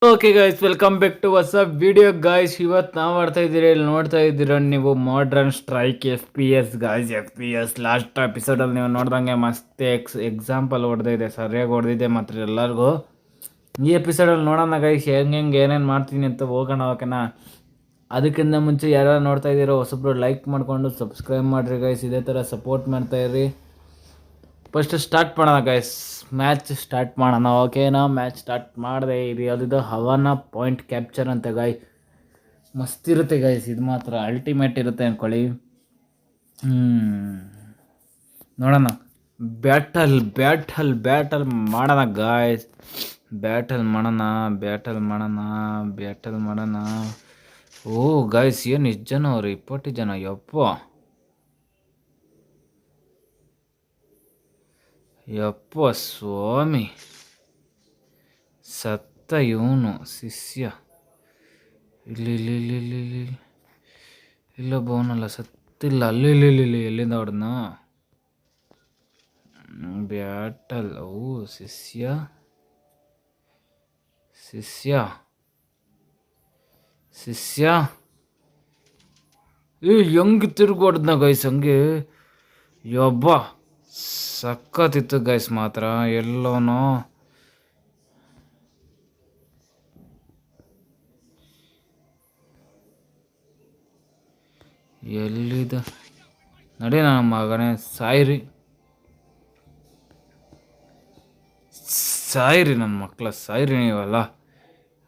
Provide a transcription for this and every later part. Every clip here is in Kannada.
Okay guys, welcome back to ಹೊಸ ವಿಡಿಯೋ ಗೈಸ್. ಇವತ್ತು ನಾವು ಮಾಡ್ತಾ ಇದ್ದೀರಿ, ಇಲ್ಲಿ ನೋಡ್ತಾ ಇದ್ದೀರ ನೀವು modern strike FPS guys. FPS last ಎಪಿಸೋಡಲ್ಲಿ ನೀವು ನೋಡ್ದಂಗೆ ಮಸ್ತ್ ಎಕ್ಸಾಂಪಲ್ ಹೊಡೆದಿದೆ, ಸರಿಯಾಗಿ ಹೊಡೆದಿದೆ ಮಾತ್ರ ಎಲ್ಲರಿಗೂ. ಈ ಎಪಿಸೋಡಲ್ಲಿ ನೋಡೋಣ ಗೈಸ್ ಹೆಂಗೆ ಏನೇನು ಮಾಡ್ತೀನಿ ಅಂತ ಹೋಗೋಣ. ಓಕೆನಾ? ಅದಕ್ಕಿಂತ ಮುಂಚೆ ಯಾರು ನೋಡ್ತಾ ಇದ್ದೀರೋ ಹೊಸಬ್ರು ಲೈಕ್ ಮಾಡಿಕೊಂಡು ಸಬ್ಸ್ಕ್ರೈಬ್ ಮಾಡಿರಿ ಗೈಸ್. ಇದೇ ಥರ ಸಪೋರ್ಟ್ ಮಾಡ್ತಾಯಿರಿ. ಫಸ್ಟ್ ಸ್ಟಾರ್ಟ್ ಮಾಡೋಣ ಗೈಸ್, ಮ್ಯಾಚ್ ಸ್ಟಾರ್ಟ್ ಮಾಡೋಣ. ಓಕೆನಾ? ಮ್ಯಾಚ್ ಸ್ಟಾರ್ಟ್ ಮಾಡಿದೆ. ಇದು ಯಾವುದಿದು ಹವಾನ ಪಾಯಿಂಟ್ ಕ್ಯಾಪ್ಚರ್ ಅಂತ ಗಾಯ್, ಮಸ್ತ್ ಇರುತ್ತೆ ಗೈಸ್. ಇದು ಮಾತ್ರ ಅಲ್ಟಿಮೇಟ್ ಇರುತ್ತೆ ಅಂದ್ಕೊಳ್ಳಿ. ನೋಡೋಣ. ಬ್ಯಾಟಲ್ ಬ್ಯಾಟಲ್ ಬ್ಯಾಟಲ್ ಮಾಡೋಣ ಗಾಯ್ಸ್. ಬ್ಯಾಟಲ್ ಮಾಡೋಣ. ಓ ಗಾಯ್ಸ್, ಏನು ಇಷ್ಟು ಜನ ಅವ್ರು? 20 ಜನ. ಯಪ್ಪ ಸ್ವಾಮಿ, ಸತ್ತ ಇವನು ಶಿಷ್ಯ. ಇಲ್ಲಿ ಇಲ್ಲೊಬ್ಬ ಅವನಲ್ಲ, ಸತ್ತಿಲ್ಲ. ಅಲ್ಲಿ ಎಲ್ಲಿಂದ ಹೊಡೆದ್ನ? ಬ್ಯಾಟಲ್. ಓ ಶಿಷ್ಯ ಹೆಂಗೆ ತಿರುಗಿ ಹೊಡೆದ್ನ ಗೈಸ್ ಹಂಗೆ. ಯಬ್ಬ ಸಕ್ಕತ್ತಿತ್ತು ಗೈಸ್ ಮಾತ್ರ. ಎಲ್ಲೋನೋ ಎಲ್ಲಿದ ನಡಿ ನನ್ನ ಮಗನೇ, ಸಾಯಿರಿ ನನ್ನ ಮಕ್ಕಳ, ಸಾಯಿರಿ ನೀವಲ್ಲ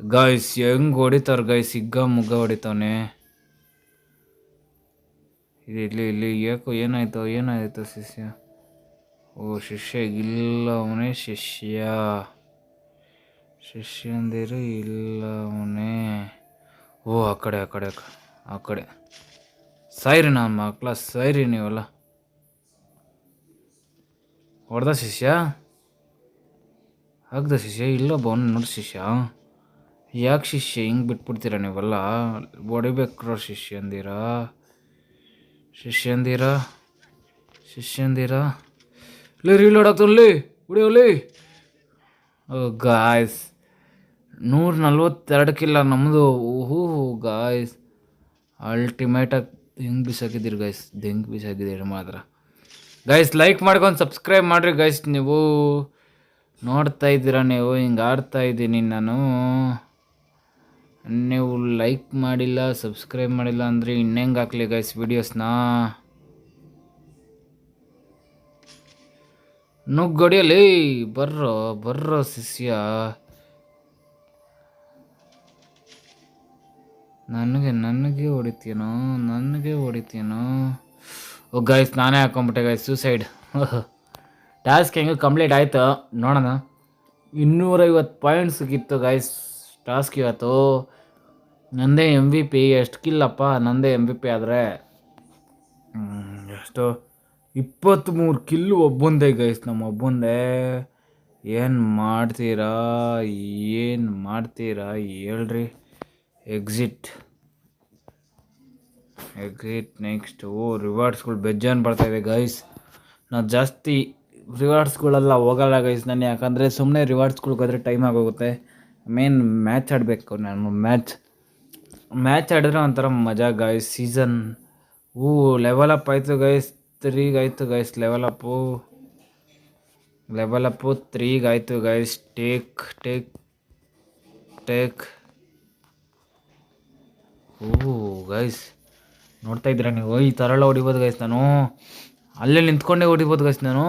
ಗಾಯ್ಸ್. ಹೆಂಗೆ ಹೊಡಿತಾರ ಗೈಸ್, ಸಿಗ್ಗ ಮುಗ್ಗ ಹೊಡಿತಾವನೆ. ಇಲ್ಲಿ ಯಾಕೋ ಏನಾಯ್ತು ಶಿಷ್ಯ? ಓ ಶಿಷ್ಯ ಇಲ್ಲ, ಅವನೇ ಶಿಷ್ಯಂದಿರು ಇಲ್ಲ ಅವನೇ. ಓ ಆ ಕಡೆ ಸಾಯಿರಿ ನನ್ನ ಮಕ್ಕಳ, ಸಾಯಿರಿ ನೀವಲ್ಲ. ಹೊಡೆದ ಶಿಷ್ಯ? ಆಗ್ದ ಶಿಷ್ಯ? ಇಲ್ಲೊಬ್ಬ ಅವನು ನೋಡಿ ಶಿಷ್ಯ. ಯಾಕೆ ಶಿಷ್ಯ ಹಿಂಗೆ ಬಿಟ್ಬಿಡ್ತೀರ ನೀವೆಲ್ಲ? ಹೊಡಿಬೇಕ್ರ ಶಿಷ್ಯಂದಿರ ಲೇ, ರೀಲೋಡ್ ಆಗ್ತಾನಲ್ಲಿ, ಹೊಡಿಯೋಲಿ. ಗಾಯ್ಸ್ 142 ಕಿಲ್ಲ ನಮ್ಮದು. ಓಹೋ ಗಾಯ್ಸ್, ಅಲ್ಟಿಮೇಟಾಗಿ ಹೆಂಗೆ ಬಿಸಾಕಿದ್ದೀರಿ ಮಾತ್ರ ಗೈಸ್. ಲೈಕ್ ಮಾಡ್ಕೊಂಡು ಸಬ್ಸ್ಕ್ರೈಬ್ ಮಾಡಿರಿ ಗೈಸ್. ನೀವು ನೋಡ್ತಾ ಇದ್ದೀರಾ, ನೀವು ಹಿಂಗೆ ಆಡ್ತಾ ಇದ್ದೀನಿ ನಾನು. ನೀವು ಲೈಕ್ ಮಾಡಿಲ್ಲ, ಸಬ್ಸ್ಕ್ರೈಬ್ ಮಾಡಿಲ್ಲ ಅಂದರೆ ಇನ್ನೆಂಗೆ ಹಾಕ್ಲಿ ಗೈಸ್ ವೀಡಿಯೋಸ್ನ? ನುಗ್ಗೊಡಿಯಲ್ಲಿ ಬರ್ರೋ ಶಿಷ್ಯ. ನನಗೆ ಹೊಡಿತೀನೋ? ಓ ಗೈಸ್, ನಾನೇ ಹಾಕೊಂಬಿಟ್ಟೆ ಗೈಸ್, ಸೂಸೈಡ್. ಟಾಸ್ಕ್ ಹೆಂಗೆ ಕಂಪ್ಲೀಟ್ ಆಯಿತು ನೋಡೋಣ. 250 ಪಾಯಿಂಟ್ಸ್ ಸಿಕ್ಕಿತ್ತು ಗೈಸ್ ಟಾಸ್ಕ್ ಇವತ್ತು. ನಂದೇ MVP. ಎಷ್ಟು ಕಿಲ್ಲಪ್ಪ ನಂದೇ MVP ಆದರೆ? ಎಷ್ಟು? 23 ಕಿಲ್ಲು ಒಬ್ಬಂದೇ ಗೈಸ್, ನಮ್ಮ ಒಬ್ಬಂದೇ. ಏನು ಮಾಡ್ತೀರಾ ಹೇಳ್ರಿ. Exit next. ಓ ರಿವಾರ್ಡ್ಸ್ಗಳು ಬೆಜ್ಜಾನ್ ಬರ್ತಾಯಿದೆ ಗೈಸ್. ನಾವು ಜಾಸ್ತಿ ರಿವಾರ್ಡ್ಸ್ಗಳೆಲ್ಲ ಹೋಗಲ್ಲ ಗೈಸ್ ನಾನು, ಯಾಕಂದರೆ ಸುಮ್ಮನೆ ರಿವಾರ್ಡ್ಸ್ಗಳ್ಗೆ ಹೋದರೆ ಟೈಮ್ ಆಗೋಗುತ್ತೆ. ಮೇನ್ ಮ್ಯಾಚ್ ಆಡಬೇಕು ನಾನು. ಮ್ಯಾಚ್ ಆಡಿದ್ರೆ ಒಂಥರ ಮಜಾ ಗೈಸ್. ಸೀಸನ್ ಲೆವೆಲ್ ಅಪ್ ಆಯಿತು ಗೈಸ್. 3 ಆಯಿತು ಗೈಸ್ ಲೆವೆಲ್ ಅಪ್ಪು 3 ಆಯಿತು ಗೈಸ್. ಟೇಕ್ ಓ ಗೈಸ್, ನೋಡ್ತಾ ಇದ್ದೀರಾ ನೀವು? ಈ ಥರ ಎಲ್ಲ ಹೊಡಿಬೋದು ಗೈಸ್ ನಾನು. ಅಲ್ಲೇ ನಿಂತ್ಕೊಂಡೇ ಹೊಡಿಬೋದು ಗೈಸ್ ನಾನು.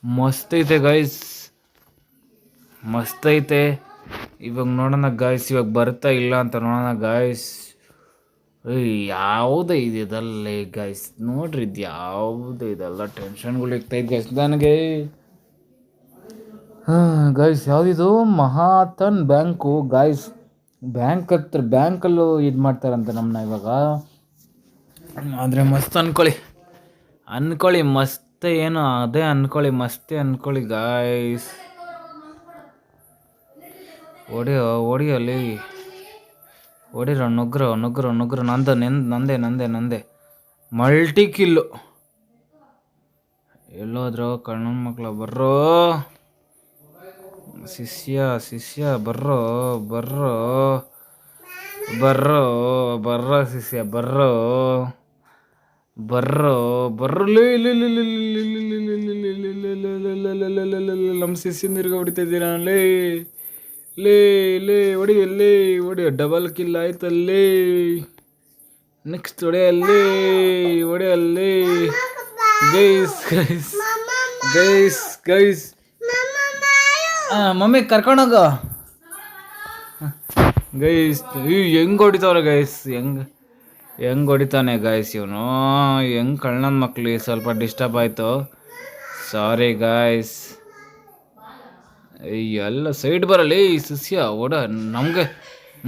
ಮಸ್ತ್ ಐತೆ. ಇವಾಗ ನೋಡೋಣ ಗಾಯ್ಸ್, ಇವಾಗ ಬರ್ತಾ ಇಲ್ಲ ಅಂತ ನೋಡೋಣ ಗಾಯ್ಸ್. ಯಾವುದೇ ಇದೆಲ್ಲ ಗಾಯ್ಸ್, ನೋಡ್ರಿ ಇದು ಯಾವುದೇ ಇದೆಲ್ಲ ಟೆನ್ಷನ್ಗಳು ಇರ್ತೈತೆ ಗೈಸ್ ನನಗೆ. ಗಾಯ್ಸ್ ಯಾವುದಿದು? ಮಹಾತನ್ ಬ್ಯಾಂಕು ಗಾಯ್ಸ್. ಬ್ಯಾಂಕಲ್ಲೂ ಇದು ಮಾಡ್ತಾರಂತೆ ನಮ್ಮನ್ನ ಇವಾಗ. ಆದರೆ ಮಸ್ತ್ ಅನ್ಕೊಳ್ಳಿ ಮಸ್ತ್ ಏನು ಅದೇ ಮಸ್ತೆ ಅನ್ಕೊಳ್ಳಿ ಗಾಯ್ಸ್. ಹೊಡಿಯಲ್ಲಿ ಹೊಡಿರೋ ನುಗ್ರು ನಂದೇ ಮಲ್ಟಿ ಕಿಲ್ಲು. ಎಲ್ಲೋದ್ರು ಕಣ್ಣನ ಮಕ್ಕಳು ಬರ್ರೋ. ಶಿಷ್ಯ ಬರ್ರೋ ಬರ್ರೋ ಬರ್ರೋ ಬರ್ರೋ ಶಿಷ್ಯ ಬರ್ರೋ ಬರ್ರೋ ಬರ್ರೋ ನಮ್ಮ ಶಿಷ್ಯನ ತಿರ್ಗ ಹೊಡಿತಾ ಇದ್ದೀರಾ ಲೇ ಲೇ ಲೇ ಹೊಡಿಯೋ ಡಬಲ್ ಕಿಲ್ ಆಯ್ತಲ್ಲೇ. ನೆಕ್ಸ್ಟ್ ಹೊಡೆಯಲ್ಲೇ guys guys guys guys mummy ಕರ್ಕೊಂಡೋಗ ಗೈಸ್. ಹೆಂಗೆ ಹೊಡಿತಾವ್ರೆ ಗೈಸ್, ಹೆಂಗೆ ಹೊಡಿತಾನೆ ಗೈಸ್ ಇವನು, ಹೆಂಗೆ ಕಳ್ಳನ ಮಕ್ಳು. ಸ್ವಲ್ಪ ಡಿಸ್ಟರ್ಬ್ ಆಯಿತು, ಸಾರಿ ಗೈಸ್. ಎಲ್ಲ ಸೈಡ್ ಬರಲಿ ಶಿಷ್ಯ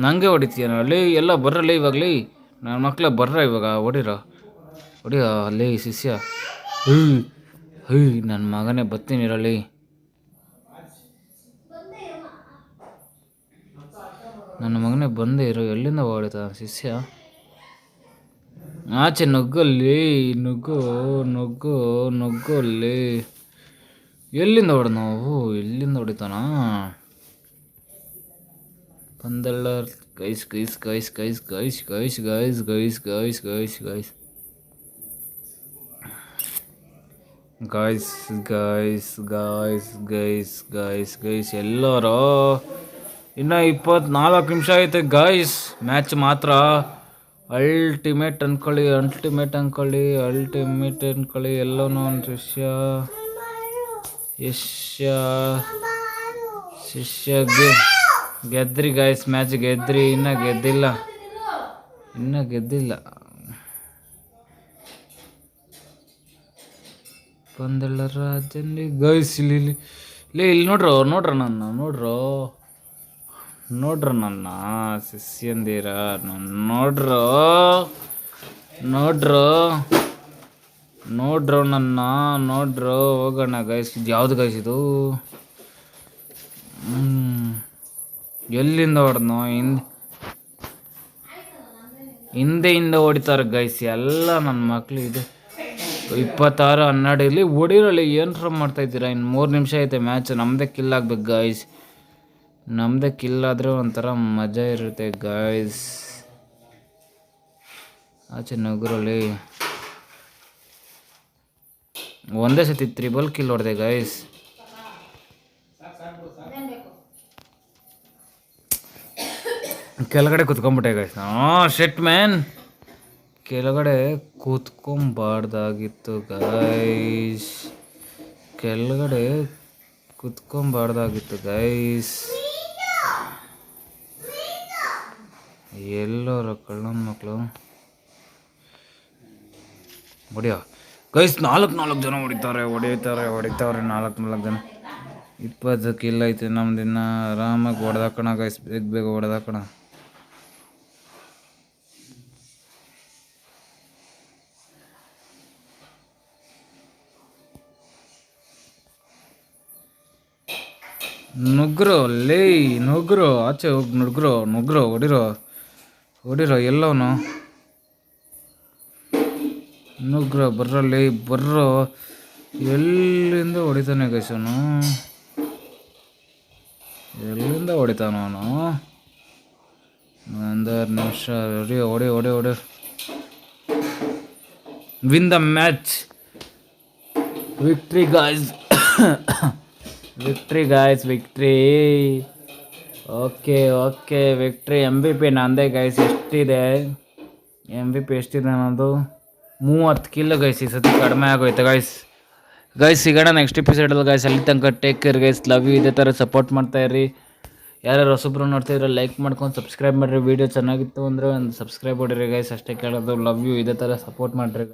ನನಗೆ ಹೊಡಿತೀಯನಲ್ಲಿ ಎಲ್ಲ ಬರ್ರಲಿ ಇವಾಗಲಿ ನನ್ನ ಮಕ್ಕಳೇ ಬರ್ರ ಇವಾಗ ಹೊಡಿಯೋ ಅಲ್ಲಿ ಶಿಷ್ಯ. ನನ್ನ ಮಗನೇ ಬರ್ತೀನಿ ಇರಲಿ. ನನ್ನ ಮಗನೇ ಬಂದೇ ಇರು. ಎಲ್ಲಿಂದ ಹೊಡಿತ ಶಿಷ್ಯ? ಆಚೆ ನುಗ್ಗಲ್ಲಿ ನುಗ್ಗು ಅಲ್ಲಿ. ಎಲ್ಲಿಂದ ಹೊಡೆದ ನಾವು? ಎಲ್ಲಿಂದ ಹೊಡಿತಾನ? ಬಂದಲ್ಲ guys guys guys guys guys guys guys guys guys guys guys guys guys guys guys guys guys ಎಲ್ಲರೂ ಇನ್ನು 24 ನಿಮಿಷ ಐತೆ ಗೈಸ್. ಮ್ಯಾಚ್ ಮಾತ್ರ ಅಲ್ಟಿಮೇಟ್ ಅನ್ಕೊಳ್ಳಿ ಎಲ್ಲನೂ ಒಂದು ಶಿಷ್ಯ ಗೆದ್ರಿ ಗೈಸ್. ಮ್ಯಾಚ್ ಗೆದ್ರಿ, ಇನ್ನೂ ಗೆದ್ದಿಲ್ಲ. ಬಂದಳ ರಾಜಲ್ಲಿ ಗೈಸ್. ಇಲ್ಲಿ ನೋಡ್ರ ನನ್ನ ಶಿಷ್ಯಂದಿರ ನೋಡ್ರು ನನ್ನ ಹೋಗೋಣ ಗೈಸ್. ಇದು ಯಾವ್ದು ಗೈಸ್ ಇದು? ಎಲ್ಲಿಂದ ಹೊಡೆದ್ನೋ? ಹಿಂದೆಯಿಂದ ಹೊಡಿತಾರೆ ಗೈಸ್ ಎಲ್ಲ ನನ್ನ ಮಕ್ಳು. ಇದು 26-12 ಇಲ್ಲಿ ಹೊಡಿರಲಿ. ಏನು ಮಾಡ್ತಾಯಿದ್ದೀರಾ? ಇನ್ನು 3 ನಿಮಿಷ ಐತೆ ಮ್ಯಾಚ್. ನಮ್ಮದೇ ಕಿಲ್ ಆಗ್ಬೇಕು ಗೈಸ್. ನಮ್ಮದೇ ಕಿಲ್ ಆದರೆ ಒಂಥರ ಮಜಾ ಇರುತ್ತೆ ಗೈಸ್. ಆಚೆ ನಗರಲ್ಲಿ ಒಂದೇ ಸತಿ 3 ಕಿಲ್ ಹೊಡೆದೆ ಗೈಸ್. ಕೆಳಗಡೆ ಕೂತ್ಕೊಂಡ್ಬಿಟ್ಟೆ ಗೈಸ್. ಶೆಟ್ ಮ್ಯಾನ್, ಕೆಳಗಡೆ ಕೂತ್ಕೊಂಬಾರ್ದಾಗಿತ್ತು ಗೈಸ್. ಎಲ್ಲರ ಕಳ್ಳನ ಮಕ್ಕಳು ಹೊಡಿಯೋ ಗೈಸ್. 4 ಜನ ಹೊಡಿತಾರೆ 4 ಜನ. 20 ಕಿಲ್ ಐತೆ ನಮ್ದಿನ್ನ. ಆರಾಮಾಗಿ ಹೊಡೆದಾಕೋಣ ಗೈಸ್, ಬೇಗ ಹೊಡೆದಾಕೋಣ. ನುಗ್ರು ಆಚೆ ಹೋಗಿ ನುಗ್ರು ಹೊಡಿರೋ ಎಲ್ಲವನು ನುಗ್ರ ಬರ್ರೋ. ಎಲ್ಲಿಂದ ಹೊಡಿತಾನೆ ಗೈಸ್ ಅವನು? ಎಲ್ಲಿಂದ ಹೊಡಿತಾನ ಅವನು? 1 ನಿಮಿಷ. ಹೊಡಿ. Win the match. Victory guys. Victory. Okay victory. MVP ನಂದೇ ಗೈಸ್. ಎಷ್ಟಿದೆ MVP? ಎಷ್ಟಿದೆ ನನ್ನದು? 30 ಕಿಲ್ ಗೈಸ್. ಈ ಸತಿ ಕಡಿಮೆ ಆಗೋಯ್ತು ಗೈಸ್. ಸಿಗೋಣ ನೆಕ್ಸ್ಟ್ ಎಪಿಸೋಡಲ್ಲಿ ಗೈಸ್. ಅಲ್ಲಿ ತನಕ take care guys. Love you. ಇದೇ ಥರ ಸಪೋರ್ಟ್ ಮಾಡ್ತಾಯಿರಿ. ಯಾರು ಹೊಸಬ್ರು ನೋಡ್ತಾಯಿದ್ರೆ ಲೈಕ್ ಮಾಡ್ಕೊಂಡು ಸಬ್ಸ್ಕ್ರೈಬ್ ಮಾಡಿರಿ. ವೀಡಿಯೋ ಚೆನ್ನಾಗಿತ್ತು ಅಂದರೆ ಒಂದು ಸಬ್ಸ್ಕ್ರೈಬ್ ಮಾಡಿರಿ ಗೈಸ್. ಅಷ್ಟೇ ಕೇಳೋದು. Love you. ಇದೇ ಥರ ಸಪೋರ್ಟ್ ಮಾಡಿರಿ.